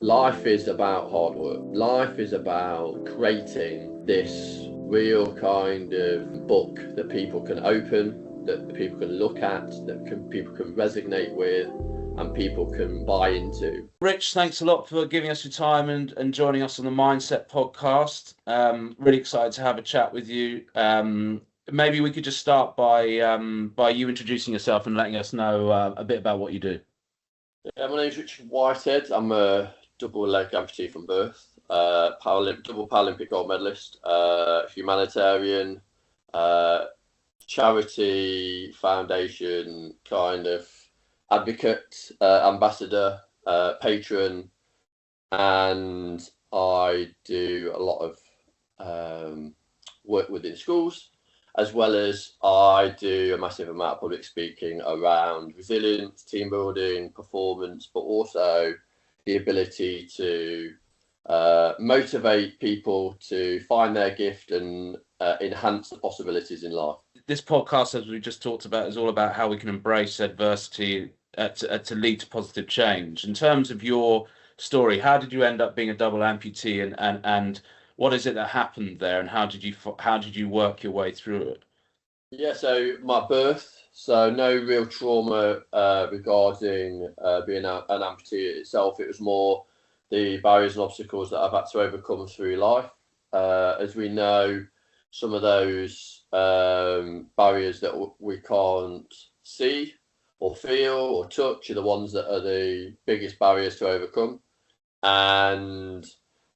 Life is about hard work. Life is about creating this real kind of book that people can open, that people can look at, that people can resonate with, and people can buy into. Rich, thanks a lot for giving us your time and joining us on the Mindset podcast. Really excited to have a chat with you. Maybe we could just start by you introducing yourself and letting us know a bit about what you do. Yeah, my name's Richard Whitehead. I'm a double leg amputee from birth, double Paralympic gold medalist, humanitarian, charity, foundation kind of advocate, ambassador, patron, and I do a lot of work within schools, as well as I do a massive amount of public speaking around resilience, team building, performance, but also the ability to motivate people to find their gift and enhance the possibilities in life. This podcast, as we just talked about, is all about how we can embrace adversity to lead to positive change. In terms of your story, how did you end up being a double amputee, and what is it that happened there, and how did you work your way through it? Yeah, so my birth, so no real trauma regarding being an amputee itself. It was more the barriers and obstacles that I've had to overcome through life. As we know, some of those barriers that we can't see or feel or touch are the ones that are the biggest barriers to overcome. And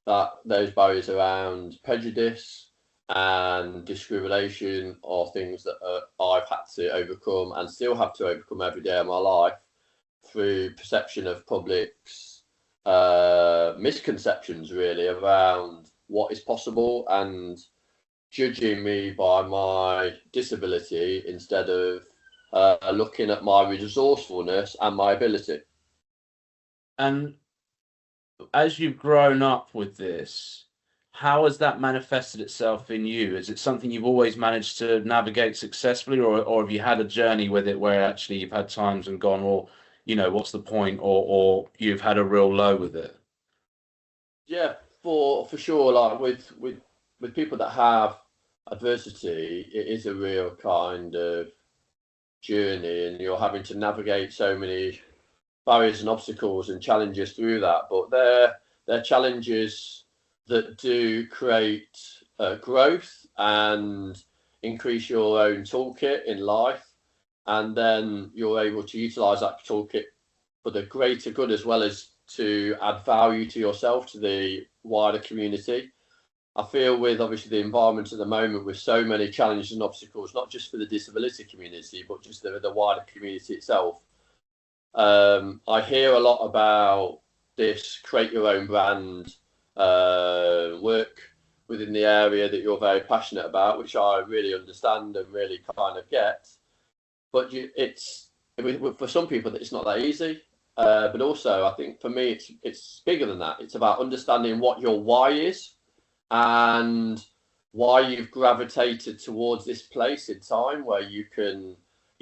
that those barriers around prejudice and discrimination are things that I've had to overcome and still have to overcome every day of my life through perception of public's misconceptions really around what is possible and judging me by my disability instead of looking at my resourcefulness and my ability. And as you've grown up with this, how has that manifested itself in you? Is it something you've always managed to navigate successfully, or have you had a journey with it where actually you've had times and gone, well, what's the point, or you've had a real low with it? Yeah, for sure. Like with people that have adversity, it is a real kind of journey, and you're having to navigate so many barriers and obstacles and challenges through that. But they're challenges that do create growth and increase your own toolkit in life, and then you're able to utilize that toolkit for the greater good as well as to add value to yourself, to the wider community. I feel with obviously the environment at the moment with so many challenges and obstacles, not just for the disability community, but just the wider community itself. I hear a lot about this create your own brand work within the area that you're very passionate about, which I really understand and really kind of get. But for some people it's not that easy. But also I think for me it's bigger than that. It's about understanding what your why is and why you've gravitated towards this place in time where you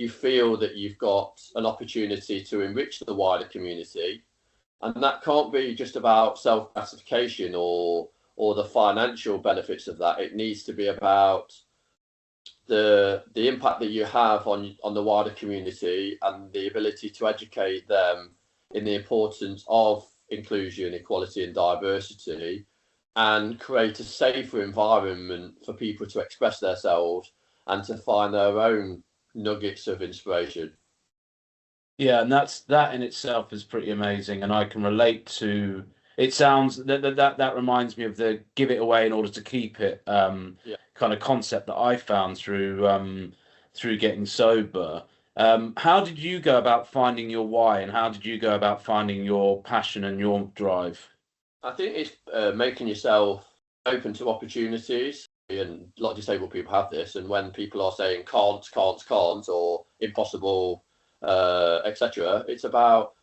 feel that you've got an opportunity to enrich the wider community. And that can't be just about self-gratification or the financial benefits of that. It needs to be about the impact that you have on the wider community and the ability to educate them in the importance of inclusion, equality and diversity, and create a safer environment for people to express themselves and to find their own nuggets of inspiration. Yeah, and that in itself is pretty amazing, and I can relate to. It sounds that reminds me of the give it away in order to keep it kind of concept that I found through getting sober. How did you go about finding your why, and how did you go about finding your passion and your drive? I think it's making yourself open to opportunities. And a lot of disabled people have this. And when people are saying can't, or impossible, etc., it's about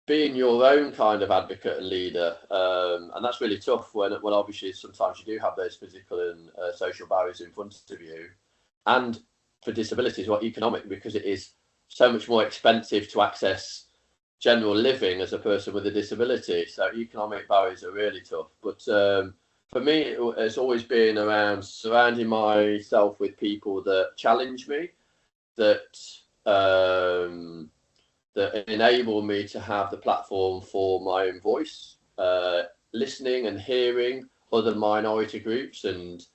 being your own kind of advocate and leader. And that's really tough when obviously sometimes you do have those physical and social barriers in front of you. And for disabilities or economic, because it is so much more expensive to access general living as a person with a disability. So economic barriers are really tough. But for me, it's always been around surrounding myself with people that challenge me, that that enable me to have the platform for my own voice, listening and hearing other minority groups and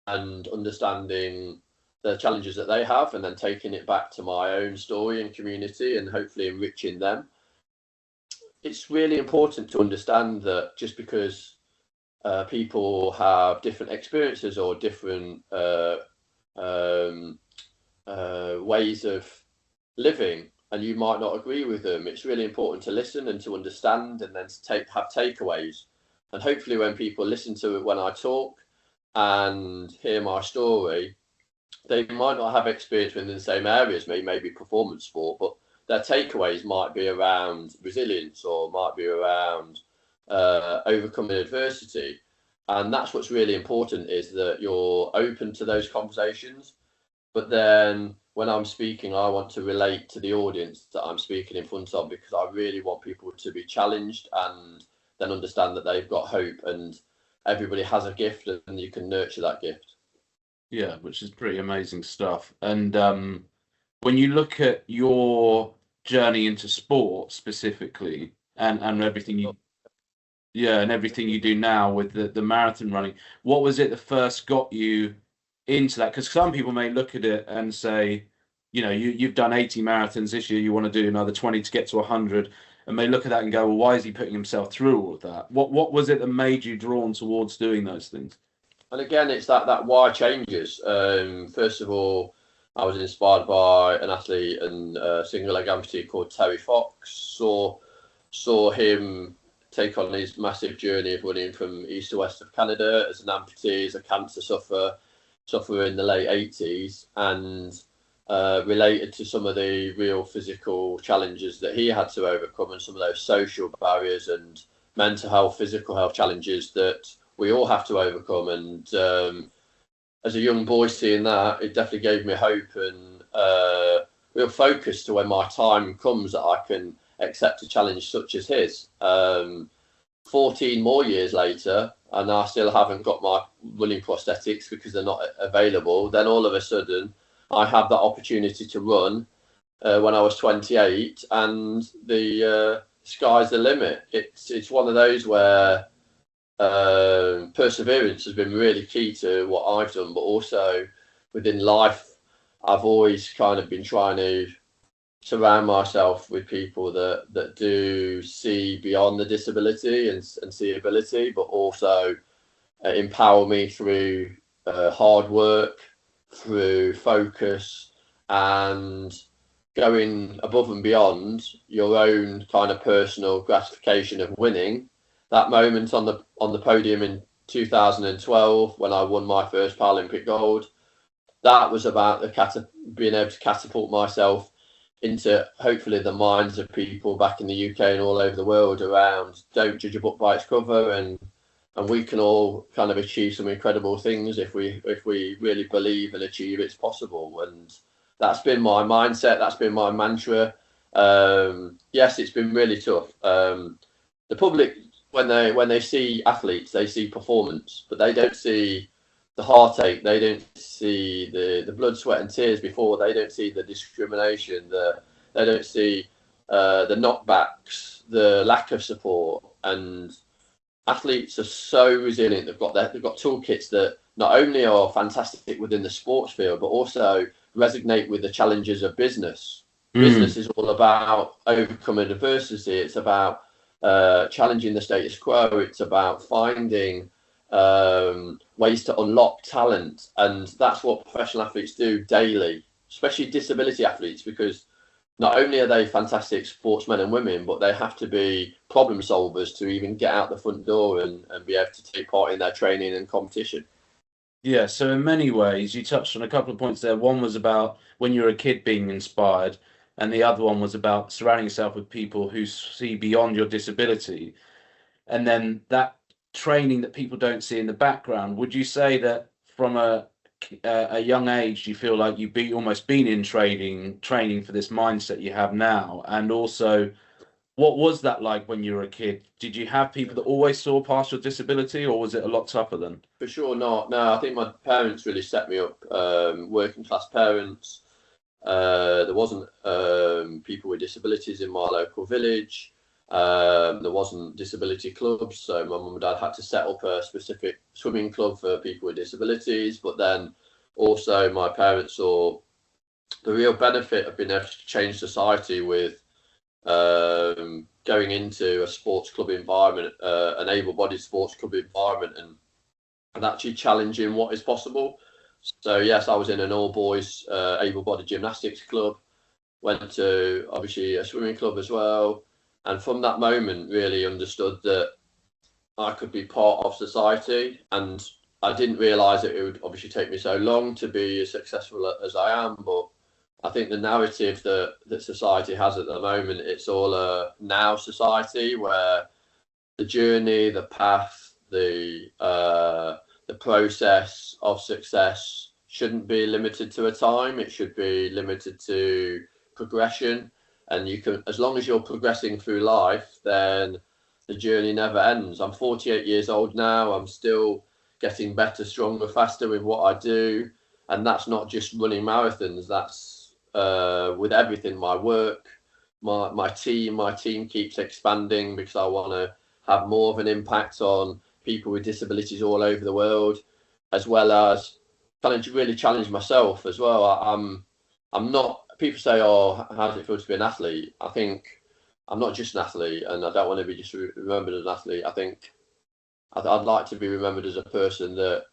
understanding the challenges that they have, and then taking it back to my own story and community and hopefully enriching them. It's really important to understand that just because people have different experiences or different ways of living, and you might not agree with them, it's really important to listen and to understand, and then to have takeaways. And hopefully when people listen to it when I talk and hear my story, they might not have experience within the same areas, maybe performance sport, but their takeaways might be around resilience or might be around overcoming adversity. And that's what's really important, is that you're open to those conversations. But then when I'm speaking, I want to relate to the audience that I'm speaking in front of, because I really want people to be challenged and then understand that they've got hope, and everybody has a gift and you can nurture that gift. Yeah, which is pretty amazing stuff. And when you look at your journey into sport specifically, and everything you and everything you do now with the marathon running, what was it that first got you into that? Because some people may look at it and say, you know, you've done 80 marathons this year, you want to do another 20 to get to 100, and may look at that and go, well, why is he putting himself through all of that? What was it that made you drawn towards doing those things? And again, it's that why changes. First of all, I was inspired by an athlete and single leg amputee called Terry Fox. Saw him take on his massive journey of running from east to west of Canada as an amputee, as a cancer sufferer in the late 80s, and related to some of the real physical challenges that he had to overcome, and some of those social barriers and mental health, physical health challenges that we all have to overcome. And as a young boy, seeing that, it definitely gave me hope and real focus to when my time comes that I can accept a challenge such as his. 14 more years later, and I still haven't got my running prosthetics because they're not available. Then all of a sudden, I have that opportunity to run when I was 28, and the sky's the limit. It's one of those where perseverance has been really key to what I've done, but also within life, I've always kind of been trying to surround myself with people that do see beyond the disability and see ability, but also empower me through hard work, through focus, and going above and beyond your own kind of personal gratification of winning. That moment on the podium in 2012 when I won my first Paralympic gold, that was about being able to catapult myself into hopefully the minds of people back in the UK and all over the world around don't judge a book by its cover, and we can all kind of achieve some incredible things if we really believe and achieve it's possible. And that's been my mindset, that's been my mantra. Yes, it's been really tough. The public, when they see athletes, they see performance, but they don't see the heartache, they don't see the blood, sweat and tears before, they don't see the discrimination, they don't see the knockbacks, the lack of support. And athletes are so resilient. They've got toolkits that not only are fantastic within the sports field, but also resonate with the challenges of business. Business is all about overcoming adversity. It's about challenging the status quo. It's about finding ways to unlock talent, and that's what professional athletes do daily, especially disability athletes, because not only are they fantastic sportsmen and women, but they have to be problem solvers to even get out the front door and be able to take part in their training and competition. Yeah, so in many ways, you touched on a couple of points there. One was about when you're a kid being inspired, and the other one was about surrounding yourself with people who see beyond your disability. And then that training that people don't see in the background. Would you say that from a young age, you feel like you've almost been in training for this mindset you have now, and also What was that like when you were a kid? Did you have people that always saw past your disability, or was it a lot tougher then? For sure not. No, I think my parents really set me up. Working class parents. There wasn't people with disabilities in my local village. There wasn't disability clubs, so my mum and dad had to set up a specific swimming club for people with disabilities. But then also my parents saw the real benefit of being able to change society with going into a sports club environment, an able-bodied sports club environment, and actually challenging what is possible. So yes, I was in an all-boys able-bodied gymnastics club. Went to obviously a swimming club as well, and from that moment, really understood that I could be part of society. And I didn't realise that it would obviously take me so long to be as successful as I am, but I think the narrative that society has at the moment, it's all a now society where the journey, the path, the process of success shouldn't be limited to a time. It should be limited to progression. And you can, as long as you're progressing through life, then the journey never ends. I'm 48 years old now. I'm still getting better, stronger, faster with what I do. And that's not just running marathons. That's with everything, my work, my team keeps expanding because I want to have more of an impact on people with disabilities all over the world, as well as really challenge myself as well. I'm not, people say, oh, how does it feel to be an athlete? I think I'm not just an athlete, and I don't want to be just remembered as an athlete. I think I'd like to be remembered as a person that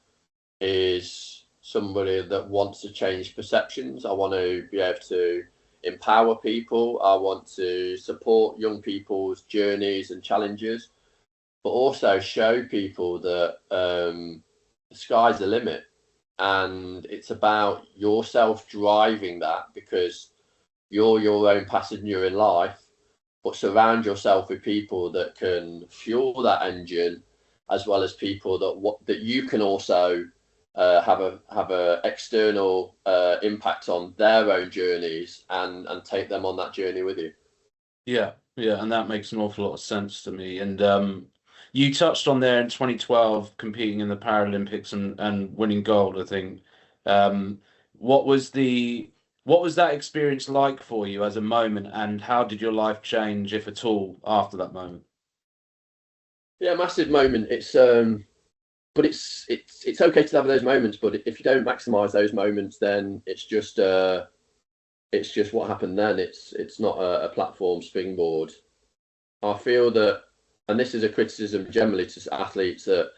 is somebody that wants to change perceptions. I want to be able to empower people. I want to support young people's journeys and challenges, but also show people that the sky's the limit. And it's about yourself driving that, because you're your own passenger in life, but surround yourself with people that can fuel that engine, as well as people that you can also have a external impact on their own journeys and take them on that journey with you. Yeah, yeah, and that makes an awful lot of sense to me. And you touched on there in 2012 competing in the Paralympics and winning gold, I think. Um, what was that experience like for you as a moment, and how did your life change, if at all, after that moment? Yeah, massive moment. But it's okay to have those moments, but if you don't maximize those moments, then it's just what happened then. It's not a platform springboard. I feel that, and this is a criticism generally to athletes, that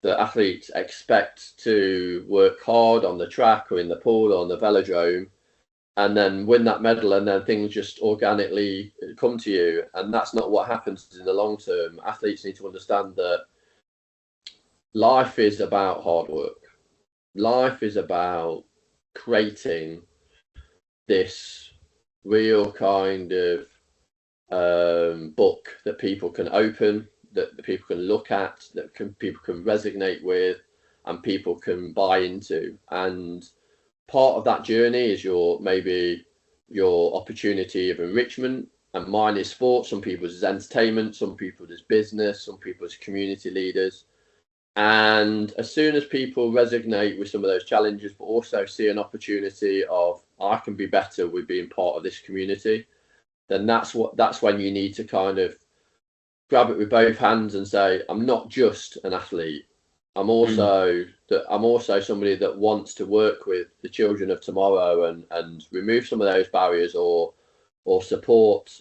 the athletes expect to work hard on the track or in the pool or on the velodrome and then win that medal, and then things just organically come to you. And that's not what happens in the long term. Athletes need to understand that life is about hard work. Life is about creating this real kind of book that people can open, that people can look at, people can resonate with, and people can buy into. And part of that journey is maybe your opportunity of enrichment, and mine is sport. Some people's is entertainment, some people's is business, some people's community leaders. And as soon as people resonate with some of those challenges, but also see an opportunity of, I can be better with being part of this community, then that's when you need to kind of grab it with both hands and say, I'm not just an athlete. I'm also somebody that wants to work with the children of tomorrow and remove some of those barriers, or support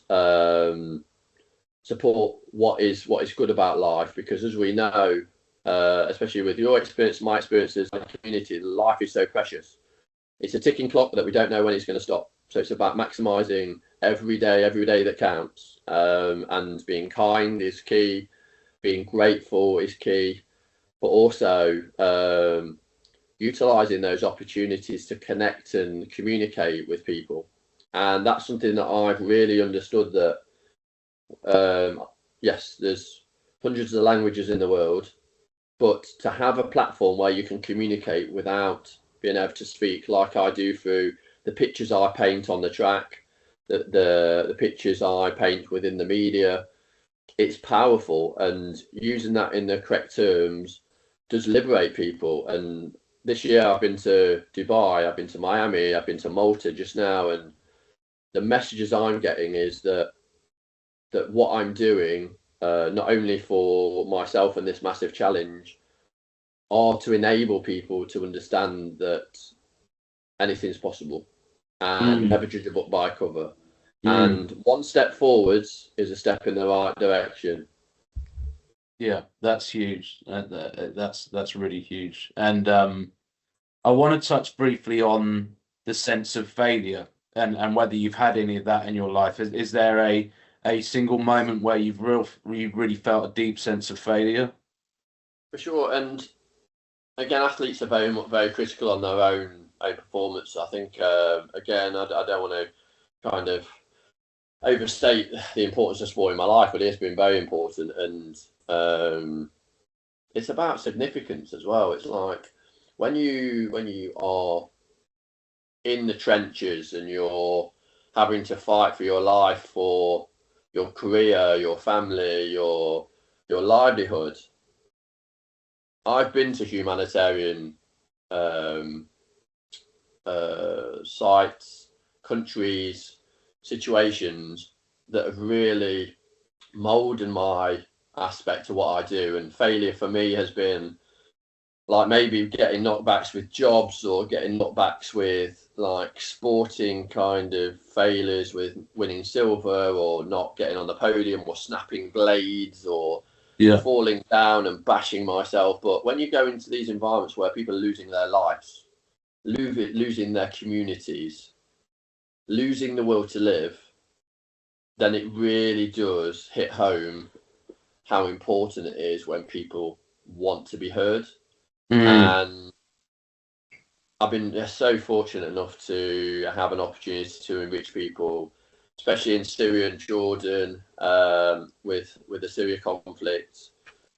what is good about life. Because as we know, especially with your experience, my experiences, my community, life is so precious. It's a ticking clock that we don't know when it's going to stop. So it's about maximizing every day that counts. And being kind is key. Being grateful is key. But also utilizing those opportunities to connect and communicate with people. And that's something that I've really understood, that yes, there's hundreds of languages in the world, but to have a platform where you can communicate without being able to speak, like I do through the pictures I paint on the track, the pictures I paint within the media, it's powerful, and using that in the correct terms does liberate people. And this year I've been to Dubai, I've been to Miami, I've been to Malta just now, and the messages I'm getting is that what I'm doing, not only for myself and this massive challenge, are to enable people to understand that anything's possible, and never judge a book by cover. And one step forwards is a step in the right direction. Yeah, that's huge. That's really huge. And I want to touch briefly on the sense of failure, and whether you've had any of that in your life. Is there a single moment where you've really felt a deep sense of failure? For sure. And again, athletes are very critical on their own performance. I think again, I don't want to kind of overstate the importance of sport in my life, but it's been very important. And it's about significance as well. It's like when you are in the trenches and you're having to fight for your life, for your career, your family, your livelihood. I've been to humanitarian sites, countries, situations that have really molded my aspect of what I do. And failure for me has been like maybe getting knockbacks with jobs, or getting knockbacks with like sporting kind of failures, with winning silver or not getting on the podium, or snapping blades, or falling down and bashing myself. But when you go into these environments where people are losing their lives, losing their communities, losing the will to live, then it really does hit home how important it is when people want to be heard. And I've been so fortunate enough to have an opportunity to enrich people, especially in Syria and Jordan, with the Syria conflict,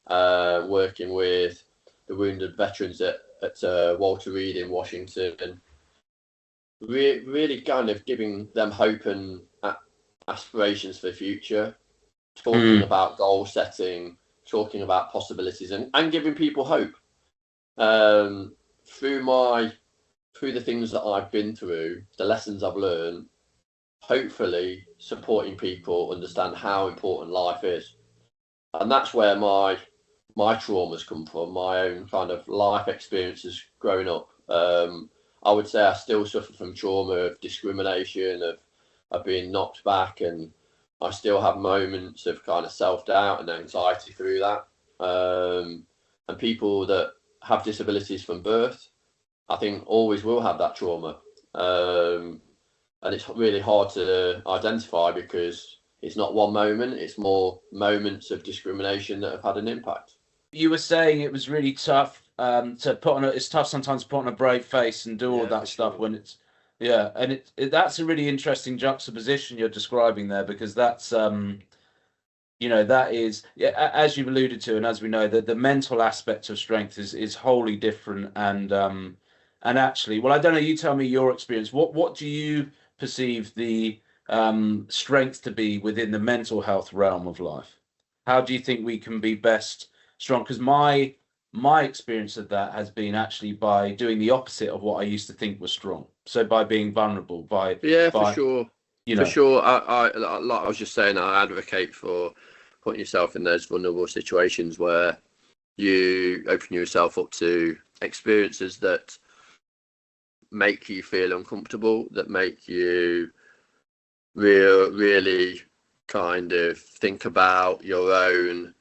working with the wounded veterans at Walter Reed in Washington, really kind of giving them hope and aspirations for the future, talking about goal setting, talking about possibilities, and giving people hope. Through the things that I've been through, the lessons I've learned, hopefully supporting people understand how important life is. And that's where my traumas come from, my own kind of life experiences growing up. I would say I still suffer from trauma of discrimination, of being knocked back, and I still have moments of kind of self-doubt and anxiety through that. And people that have disabilities from birth, I think always will have that trauma. And it's really hard to identify because it's not one moment, it's more moments of discrimination that have had an impact. You were saying it was really tough to put on it's tough sometimes to put on a brave face and do all that stuff when it's, and that's a really interesting juxtaposition you're describing there, because that's, that is, as you've alluded to, and as we know, that the mental aspect of strength is wholly different. And actually, well, I don't know, you tell me your experience. What do you perceive the strength to be within the mental health realm of life? How do you think we can be best strong? Because my experience of that has been actually by doing the opposite of what I used to think was strong. So by being vulnerable, for sure. For sure. I like I was just saying, I advocate for putting yourself in those vulnerable situations where you open yourself up to experiences that make you feel uncomfortable, that make you really kind of think about your own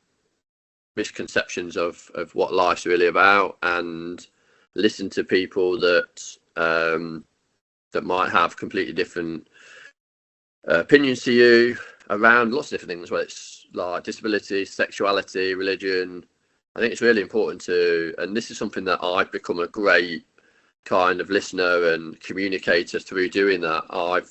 misconceptions of what life's really about, and listen to people that might have completely different opinions to you around lots of different things, whether it's like disability, sexuality, religion. I think it's really important to, and this is something that I've become a great kind of listener and communicator through doing that. I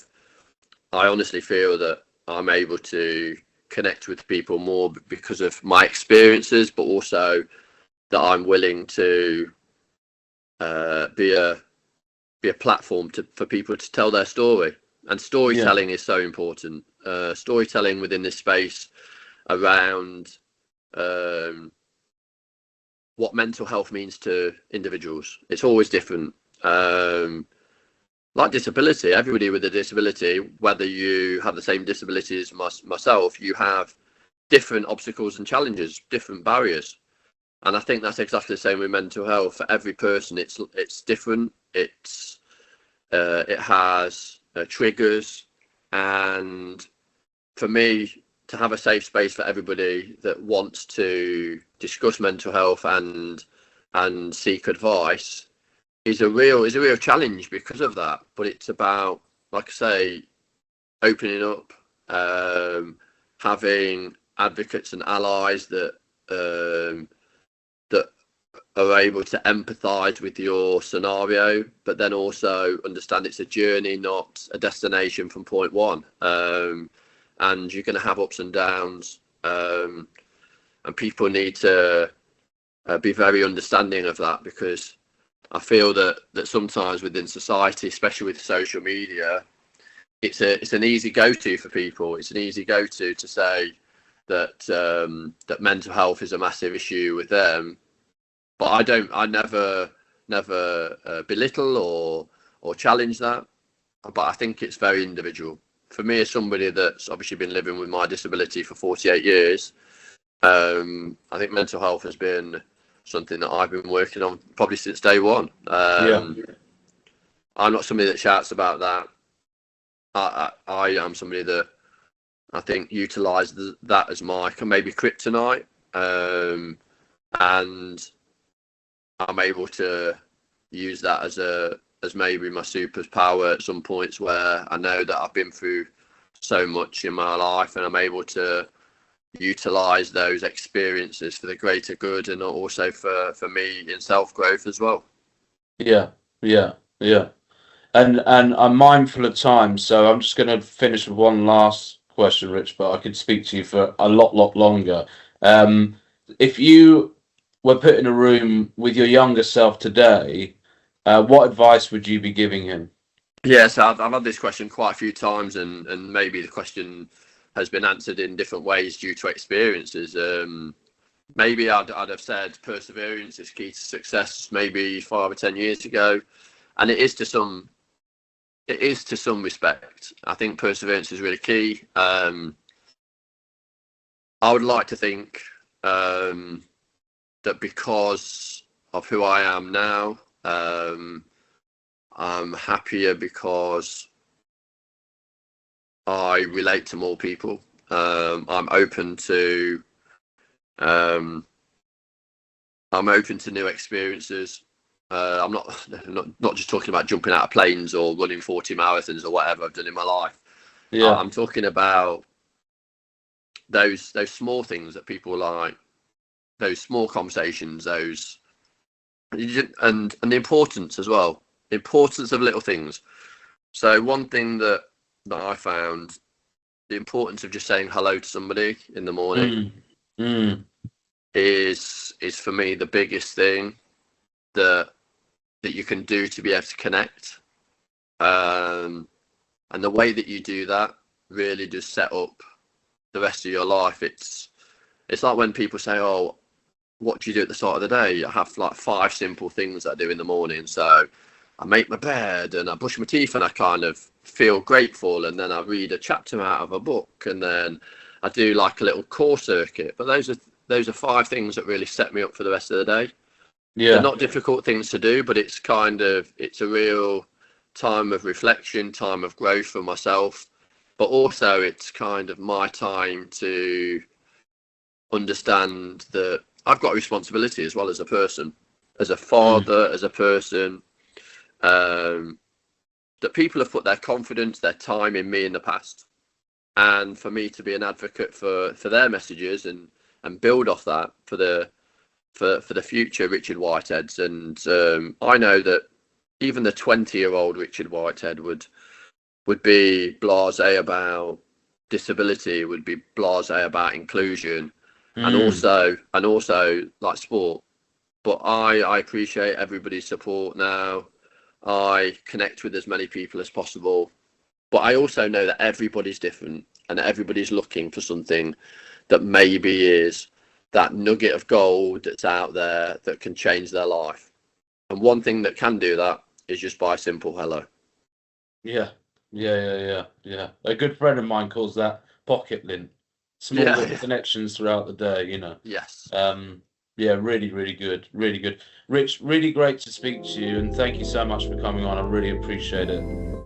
honestly feel that I'm able to connect with people more because of my experiences, but also that I'm willing to be a platform for people to tell their story. and storytelling is so important. Storytelling within this space around what mental health means to individuals. It's always different. Like disability, everybody with a disability, whether you have the same disability as myself, you have different obstacles and challenges, different barriers. And I think that's exactly the same with mental health. For every person, it's different. It has triggers, and for me, to have a safe space for everybody that wants to discuss mental health and seek advice is a real challenge because of that. But it's about, like I say, opening up, having advocates and allies that are able to empathise with your scenario, but then also understand it's a journey, not a destination from point one. And you're going to have ups and downs, and people need to be very understanding of that, because I feel that sometimes within society, especially with social media, it's an easy go-to for people. It's an easy go-to to say that that mental health is a massive issue with them, but I never belittle or challenge that. But I think it's very individual. For me, as somebody that's obviously been living with my disability for 48 years, I think mental health has been something that I've been working on probably since day one. I'm not somebody that shouts about that. I am somebody that I think utilises that as my maybe kryptonite, and I'm able to use that as maybe my superpower at some points where I know that I've been through so much in my life, and I'm able to utilise those experiences for the greater good, and also for me in self-growth as well. Yeah. And I'm mindful of time, so I'm just going to finish with one last question, Rich, but I could speak to you for a lot longer. If you were put in a room with your younger self today, what advice would you be giving him? Yes, I've had this question quite a few times, and maybe the question has been answered in different ways due to experiences. Maybe I'd have said perseverance is key to success maybe 5 or 10 years ago, and it is to some respect. I think perseverance is really key. I would like to think that because of who I am now, I'm happier because I relate to more people. I'm open to new experiences. I'm not just talking about jumping out of planes or running 40 marathons or whatever I've done in my life. I'm talking about those small things that people like, those small conversations, those and the importance as well. The importance of little things. So one thing that I found, the importance of just saying hello to somebody in the morning is for me the biggest thing that you can do to be able to connect. And the way that you do that really does set up the rest of your life. It's like when people say, "Oh, what do you do at the start of the day?" I have like 5 simple things that I do in the morning. So I make my bed and I brush my teeth and I kind of feel grateful, and then I read a chapter out of a book, and then I do like a little core circuit. But those are 5 things that really set me up for the rest of the day. They're not difficult things to do, but it's a real time of reflection, time of growth for myself, but also it's kind of my time to understand that I've got a responsibility as well as a person, as a father, as a person, that people have put their confidence, their time in me in the past, and for me to be an advocate for their messages and build off that for the future Richard Whiteheads. And I know that even the 20-year-old Richard Whitehead would be blasé about disability, would be blasé about inclusion, and also like sport. But I appreciate everybody's support now. I connect with as many people as possible, But I also know that everybody's different and everybody's looking for something that maybe is that nugget of gold that's out there that can change their life. And one thing that can do that is just by a simple hello. Yeah. A good friend of mine calls that pocket lint. Small little connections throughout the day, you know. Yes. Yeah, really, really good. Really good. Rich, really great to speak to you, and thank you so much for coming on. I really appreciate it.